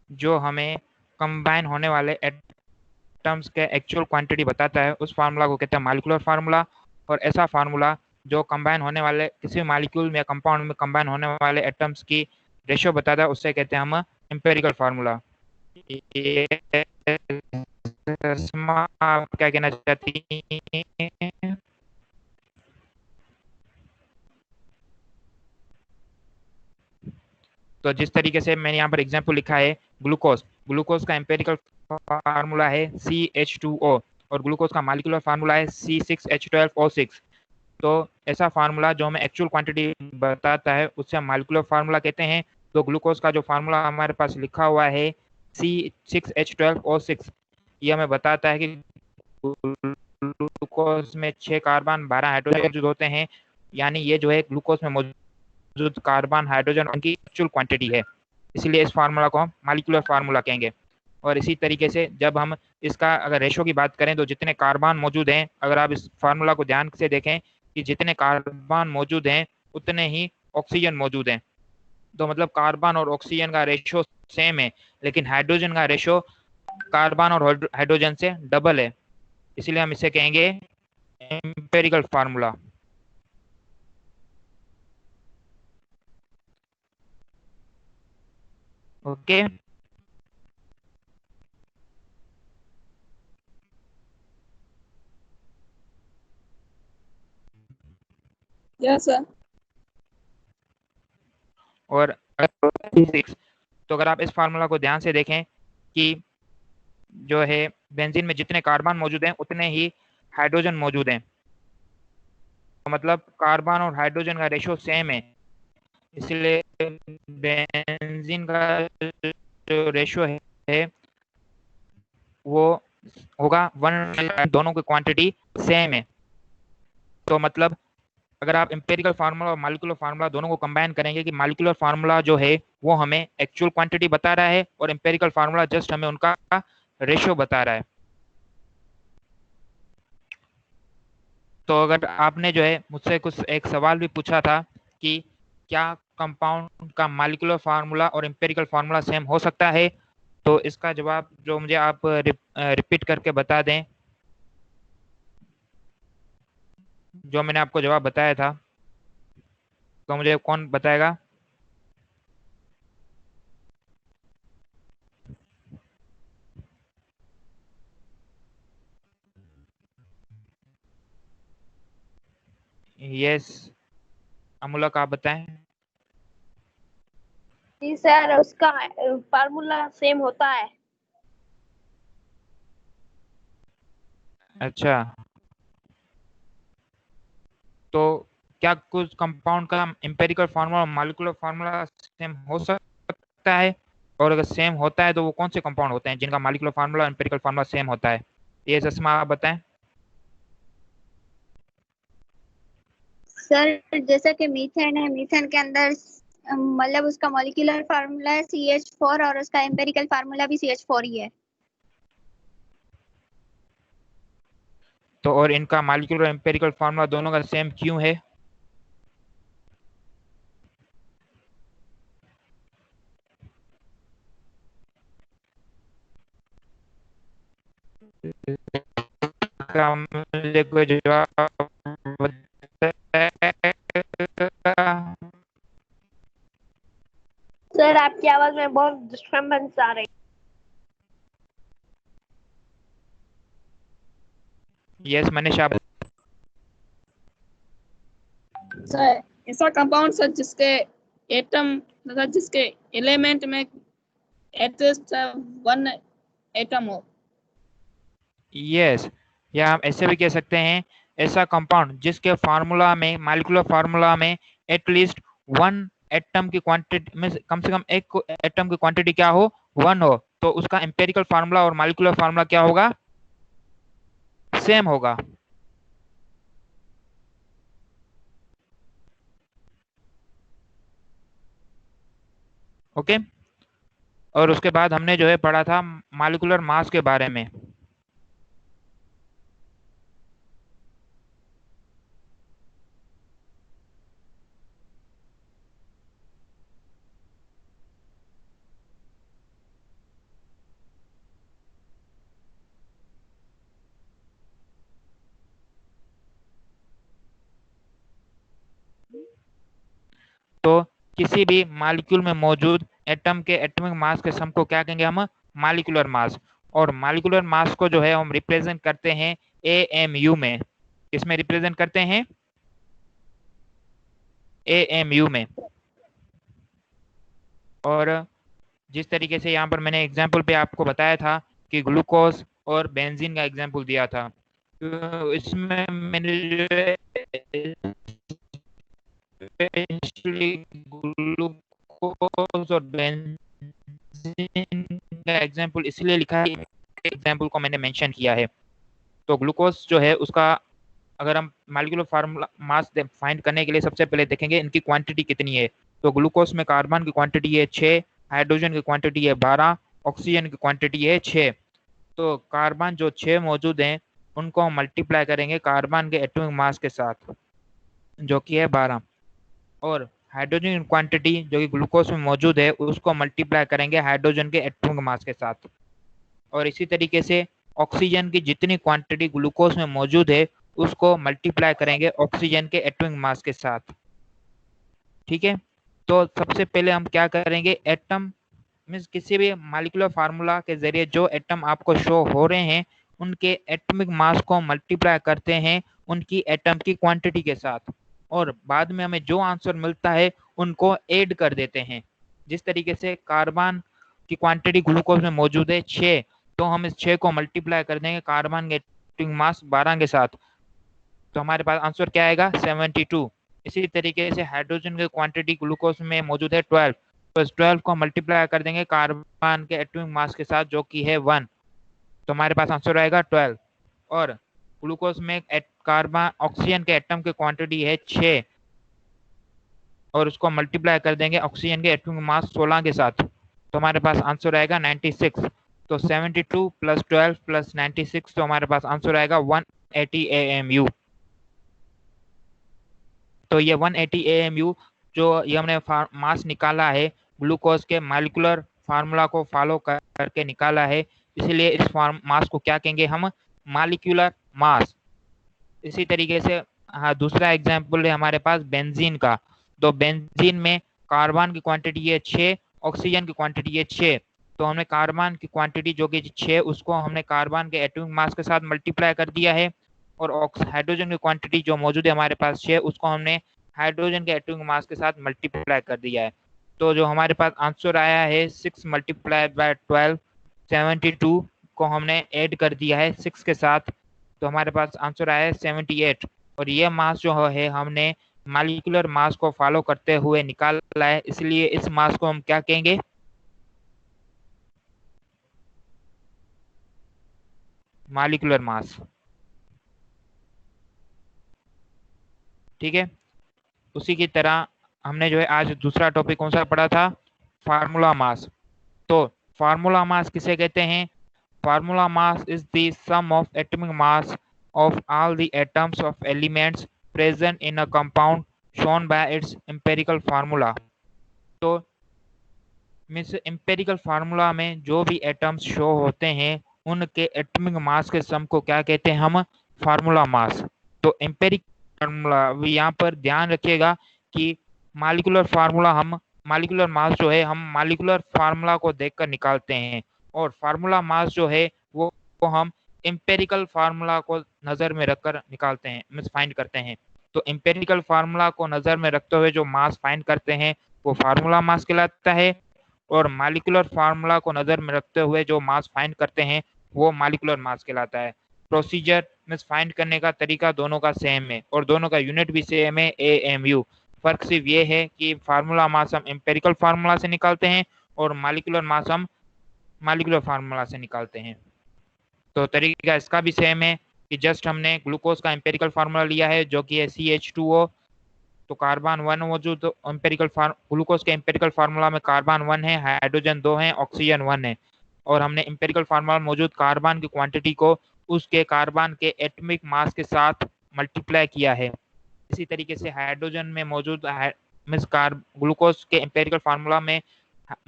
जो हमें कंबाइन होने वाले एटम्स के एक्चुअल क्वांटिटी बताता है उस फार्मूला को कहते हैं मॉलिक्यूलर फार्मूला। और ऐसा फार्मूला जो कंबाइन होने वाले किसी मॉलिक्यूल में कंपाउंड में कंबाइन होने वाले एटम्स की रेशियो बताता है उससे कहते हैं हम एम्पेरिकल फार्मूला। आप क्या कहना चाहती हैं? तो जिस तरीके से मैंने यहाँ पर एग्जाम्पल लिखा है ग्लूकोज, ग्लूकोज का एम्पेरिकल फार्मूला है CH2O और ग्लूकोज का मॉलिक्यूलर फार्मूला है C6H12O6। तो ऐसा फार्मूला जो हमें एक्चुअल क्वांटिटी बताता है उससे हम मॉलिक्यूलर फार्मूला कहते हैं। तो ग्लूकोज का जो फार्मूला हमारे पास लिखा हुआ है C6H12O6, ये हमें बताता है कि ग्लूकोज में 6 कार्बन 12 हाइड्रोजन मौजूद होते हैं, यानी ये जो है ग्लूकोज में मौजूद कार्बन हाइड्रोजन उनकी एक्चुअल क्वांटिटी है, इसलिए इस फार्मूला को हम मॉलिक्यूलर फार्मूला कहेंगे। और इसी तरीके से जब हम इसका अगर रेशो की बात करें तो जितने कार्बन मौजूद हैं, अगर आप इस फार्मूला को ध्यान से देखें कि जितने कार्बन मौजूद हैं उतने ही ऑक्सीजन मौजूद हैं। तो मतलब कार्बन और ऑक्सीजन का रेशो सेम है, लेकिन हाइड्रोजन का रेशो कार्बन और हाइड्रोजन से डबल है, इसलिए हम इसे कहेंगे empirical formula. Okay,
yes sir.
और तो अगर आप इस फार्मूला को ध्यान से देखें कि जो है बेंजीन में जितने कार्बन मौजूद हैं उतने ही हाइड्रोजन मौजूद हैं, तो मतलब कार्बन और हाइड्रोजन का रेशो सेम है, इसलिए बेंजीन का जो रेशो है वो होगा 1, दोनों की क्वांटिटी सेम है। तो मतलब अगर आप एम्पेरिकल फार्मूला और मॉलिक्यूलर फार्मूला दोनों को कंबाइन करेंगे कि मॉलिक्यूलर फार्मूला जो है वो हमें एक्चुअल क्वांटिटी बता रहा है और एम्पेरिकल फार्मूला जस्ट हमें उनका रेशियो बता रहा है। तो अगर आपने जो है मुझसे कुछ एक सवाल भी पूछा था कि क्या कंपाउंड का मॉलिक्यूलर फार्मूला और एम्पेरिकल फार्मूला सेम हो सकता है, तो इसका जवाब जो मुझे आप रिपीट करके बता दें जो मैंने आपको जवाब बताया था, तो मुझे कौन बताएगा? यस अमूलक आप बताएं।
जी सर, उसका फार्मूला सेम होता है।
अच्छा, तो क्या कुछ कंपाउंड का एम्पिरिकल फार्मूला और मॉलिक्यूलर फार्मूला सेम हो सकता है? और अगर सेम होता है तो वो कौन से कंपाउंड होते हैं जिनका मॉलिक्यूलर फार्मूला और एम्पिरिकल फार्मूला सेम होता है? ये चश्मा आप बताएं।
सर जैसा कि मीथेन है, मीथेन के अंदर मतलब उसका मॉलिक्यूलर फार्मूला है CH4 और उसका एम्पिरिकल फार्मूला भी CH4 ही है।
तो और इनका मॉलिक्यूलर और एम्पिरिकल फार्मूला दोनों का सेम क्यों है? का मुझे कोई जवाब बताएगा?
सर आपकी आवाज में बहुत डिस्टर्बेंस आ रही
यस मनीष आप।
सर ऐसा कंपाउंड सर जिसके एटम तथा जिसके एलिमेंट में एटलीस्ट 1 एटम हो।
यस, या हम ऐसे भी कह सकते हैं ऐसा कंपाउंड जिसके फार्मूला में मॉलिक्यूलर फार्मूला में एटलीस्ट 1 एटम की क्वांटिटी में कम से कम एक एटम की क्वांटिटी क्या हो, 1 हो, तो उसका एम्पिरिकल फार्मूला और मॉलिक्यूलर फार्मूला क्या होगा, सेम होगा। ओके। और उसके बाद हमने जो है पढ़ा था मॉलिक्यूलर मास के बारे में। तो किसी भी मॉलिक्यूल में मौजूद एटम के एटॉमिक मास के सम को क्या कहेंगे हम, मॉलिक्यूलर मास। और मॉलिक्यूलर मास को जो है हम रिप्रेजेंट करते हैं AMU में। किसमें रिप्रेजेंट करते हैं, AMU में। और जिस तरीके से यहाँ पर मैंने एग्जाम्पल पे आपको बताया था कि ग्लूकोज और बेंजीन का एग्जाम्पल दिया था, तो इसमें मैंने जो है ग्लूकोज और बेंजीन का एग्जाम्पल इसलिए लिखा है, एग्जाम्पल को मैंने मेंशन किया है। तो ग्लूकोज जो है उसका अगर हम मॉलिक्यूलर फार्मूला मास फाइंड करने के लिए सबसे पहले देखेंगे इनकी क्वांटिटी कितनी है। तो ग्लूकोज में कार्बन की क्वांटिटी है 6, हाइड्रोजन की क्वांटिटी है 12, ऑक्सीजन की क्वांटिटी है 6। तो कार्बन जो 6 मौजूद हैं उनको हम मल्टीप्लाई करेंगे कार्बन के एटॉमिक मास के साथ जो कि है 12। और हाइड्रोजन की क्वांटिटी जो कि ग्लूकोज में मौजूद है उसको मल्टीप्लाई करेंगे हाइड्रोजन के एटॉमिक मास के साथ। और इसी तरीके से ऑक्सीजन की जितनी क्वांटिटी ग्लूकोज में मौजूद है उसको मल्टीप्लाई करेंगे ऑक्सीजन के एटॉमिक मास के साथ। ठीक है। तो सबसे पहले हम क्या करेंगे, एटम मीन्स किसी भी मॉलिक्यूलर फार्मूला के जरिए जो एटम आपको शो हो रहे हैं उनके एटॉमिक मास को मल्टीप्लाई करते हैं उनकी एटम की क्वांटिटी के साथ, और बाद में हमें जो आंसर मिलता है उनको ऐड कर देते हैं। जिस तरीके से कार्बन की क्वांटिटी ग्लूकोज में मौजूद है 6, तो हम इस 6 को मल्टीप्लाई कर देंगे कार्बन के एटॉमिक मास 12 के साथ, तो हमारे पास आंसर क्या आएगा, 72। इसी तरीके से हाइड्रोजन की क्वांटिटी ग्लूकोज में मौजूद है 12, तो इस 12 को मल्टीप्लाई कर देंगे कार्बन के एटॉमिक मास के साथ जो कि है 1, तो हमारे पास आंसर आएगा 12। और ग्लूकोज में कार्बन ऑक्सीजन के एटम की क्वांटिटी है 6 और उसको मल्टीप्लाई कर देंगे ऑक्सीजन के एटॉमिक मास 16 के साथ, तो हमारे पास आंसर आएगा 96। तो 72 प्लस 12 प्लस 96, तो हमारे पास आंसर आएगा 180 AMU। तो ये 180 AMU जो ये हमने मास निकाला है ग्लूकोज के मॉलिक्यूलर फार्मूला को फॉलो करके निकाला है, इसलिए इस मास को क्या कहेंगे हम, मॉलिक्यूलर मास। इसी तरीके से हाँ, दूसरा एग्जांपल है हमारे पास बेंजीन का। तो बेंजीन में कार्बन की क्वांटिटी है 6, ऑक्सीजन की क्वांटिटी है 6, तो हमने कार्बन की क्वांटिटी जो कि 6 उसको हमने कार्बन के एटॉमिक मास के साथ मल्टीप्लाई कर दिया है, और हाइड्रोजन की क्वांटिटी जो मौजूद है हमारे पास 6 उसको हमने हाइड्रोजन के एटॉमिक मास के साथ मल्टीप्लाई कर दिया है। तो जो हमारे पास आंसर आया है 6 मल्टीप्लाई बाय 12, 72 को हमने ऐड कर दिया है 6 के साथ, तो हमारे पास आंसर आया है 78। और ये मास जो है हमने मॉलिक्यूलर मास को फॉलो करते हुए निकाला है, इसलिए इस मास को हम क्या कहेंगे? Molecular mass. ठीक है, उसी की तरह हमने जो है आज दूसरा टॉपिक कौन सा पढ़ा था? Formula mass. तो फार्मूला मास किसे कहते हैं? Formula mass is the sum of atomic mass of all the atoms of elements present in a compound shown by its empirical formula। तो मीन्स एम्पेरिकल फार्मूला में जो भी एटम्स शो होते हैं उनके एटॉमिक मास के सम को क्या कहते हैं हम? Formula mass. तो एम्पेरिकल फार्मूला यहाँ पर ध्यान रखिएगा कि मॉलिक्यूलर फार्मूला हम मॉलिक्यूलर मास जो है हम मॉलिक्यूलर फार्मूला को देखकर निकालते हैं, और फार्मूला मास जो है वो हम एम्पेरिकल फार्मूला को नजर में रखकर निकालते हैं, मीन्स फाइंड करते हैं। तो एम्पेरिकल फार्मूला को नजर में रखते हुए जो मास फाइंड करते हैं वो फार्मूला मास कहलाता है, और मॉलिक्यूलर फार्मूला को नजर में रखते हुए जो मास फाइंड करते हैं वो मॉलिक्यूलर मास कहलाता है। प्रोसीजर मीन्स फाइंड करने का तरीका दोनों का सेम है और दोनों का यूनिट भी सेम है, AMU। फर्क सिर्फ ये है कि फार्मूला मास हम एम्पेरिकल फार्मूला से निकालते हैं और मॉलिक्यूलर मास हम मॉलिक्यूलर फार्मूला से निकालते हैं। तो तरीका इसका भी सेम है कि जस्ट हमने ग्लूकोज का एम्पेरिकल फार्मूला लिया है जो कि है CH2O। तो कार्बन 1 मौजूद ग्लूकोज के एम्पेरिकल फार्मूला में कार्बन 1 है, हाइड्रोजन 2 है, ऑक्सीजन 1 है, और हमने एम्पेरिकल फार्मूला में मौजूद कार्बन की क्वांटिटी को उसके कार्बन के एटॉमिक मास के साथ मल्टीप्लाई किया है। इसी तरीके से हाइड्रोजन में मौजूद मीन्स ग्लूकोज के एम्पेरिकल फार्मूला में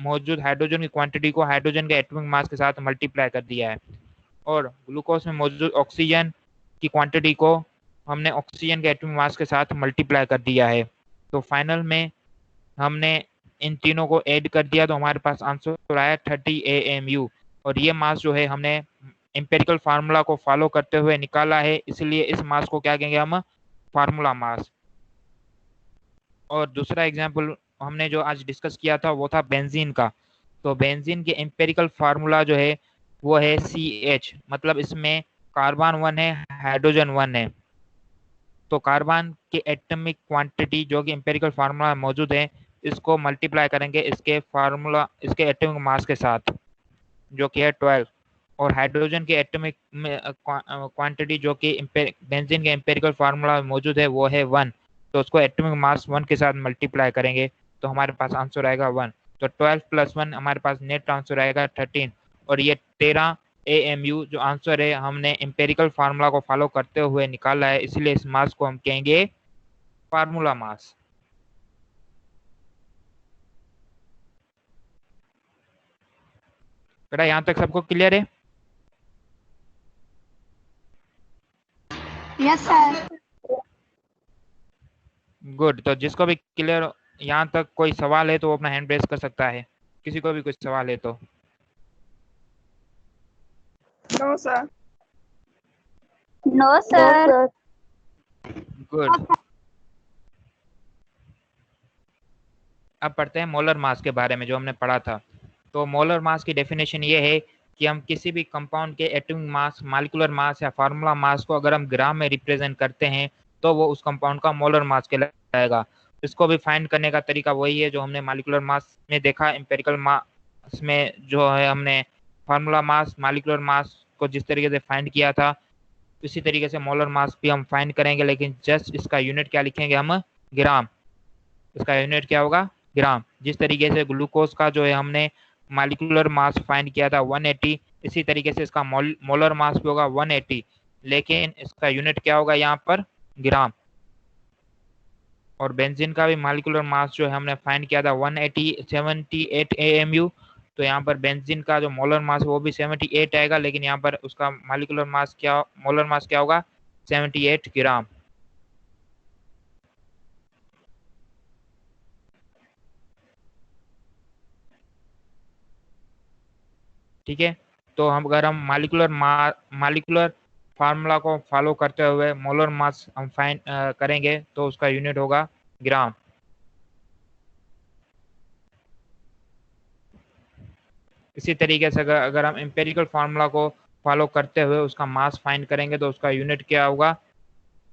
मौजूद हाइड्रोजन की क्वांटिटी को हाइड्रोजन के एटॉमिक मास के साथ मल्टीप्लाई कर दिया है, और ग्लूकोज में मौजूद ऑक्सीजन की क्वांटिटी को हमने ऑक्सीजन के एटॉमिक मास के साथ मल्टीप्लाई कर दिया है। तो फाइनल में हमने इन तीनों को ऐड कर दिया तो हमारे पास आंसर आया 30 AMU, और ये मास जो है हमने एम्पेरिकल फार्मूला को फॉलो करते हुए निकाला है, इसलिए इस मास को क्या कहेंगे हम? Formula mass. और दूसरा एग्जाम्पल हमने जो आज डिस्कस किया था वो था बेंजीन का। तो बेंजीन के एम्पेरिकल फार्मूला जो है वो है CH, मतलब इसमें कार्बन 1 है, हाइड्रोजन 1 है। तो कार्बन के एटॉमिक क्वांटिटी जो कि एम्पेरिकल फार्मूला में मौजूद है इसको मल्टीप्लाई करेंगे इसके एटॉमिक मास के साथ जो कि है 12, और हाइड्रोजन के एटॉमिक क्वांटिटी जो कि बेंजीन के एम्पेरिकल फार्मूला में मौजूद है वो है 1, तो उसको एटॉमिक मास 1 के साथ मल्टीप्लाई करेंगे तो हमारे पास आंसर आएगा 1। तो 12 + 1 हमारे पास नेट आंसर आएगा 13, और ये 13 AMU जो आंसर है हमने एम्पेरिकल फार्मूला को फॉलो करते हुए निकाला है, इसलिए इस मास को हम कहेंगे फार्मूला मास। बेटा यहाँ तक सबको क्लियर है?
Yes sir.
गुड। तो जिसको भी क्लियर यहाँ तक कोई सवाल है तो वो अपना हैंड रेज कर सकता है, किसी को भी कुछ सवाल है तो।
No sir.
No sir.
Good. अब पढ़ते हैं मोलर मास के बारे में जो हमने पढ़ा था। तो मोलर मास की डेफिनेशन ये है कि हम किसी भी कंपाउंड के एटॉमिक मास, मॉलिक्यूलर मास या फार्मूला मास को अगर हम ग्राम में रिप्रेजेंट करते हैं तो वो उस कंपाउंड का मोलर मास कहलाएगा। इसको भी फाइंड करने का तरीका वही है जो हमने मॉलिक्यूलर मास में देखा, एम्पेरिकल मास में जो है हमने फार्मूला मास, मॉलिक्यूलर मास को जिस तरीके से फाइंड किया था इसी तरीके से मोलर मास भी हम फाइंड करेंगे, लेकिन जस्ट इसका यूनिट क्या लिखेंगे हम? ग्राम। इसका यूनिट क्या होगा? ग्राम। जिस तरीके से ग्लूकोज का जो है हमने मॉलिक्यूलर मास फाइंड किया था 180, इसी तरीके से इसका मोलर मास भी होगा 180, लेकिन इसका यूनिट क्या होगा यहाँ पर? ग्राम। और बेंजीन का भी मॉलिक्यूलर मास जो है हमने फाइंड किया था 178 AMU, तो यहाँ पर बेंजीन का जो मोलर मास है वो भी 78 आएगा, लेकिन यहाँ पर उसका मॉलिक्यूलर मास क्या, मोलर मास क्या होगा? 78 ग्राम। ठीक है, तो हम अगर हम मॉलिक्यूलर फार्मूला को फॉलो करते हुए मोलर मास हम फाइंड करेंगे तो उसका यूनिट होगा ग्राम। इसी तरीके से अगर हम एम्पेरिकल फार्मूला को फॉलो करते हुए उसका मास फाइंड करेंगे तो उसका यूनिट क्या होगा?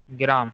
ग्राम।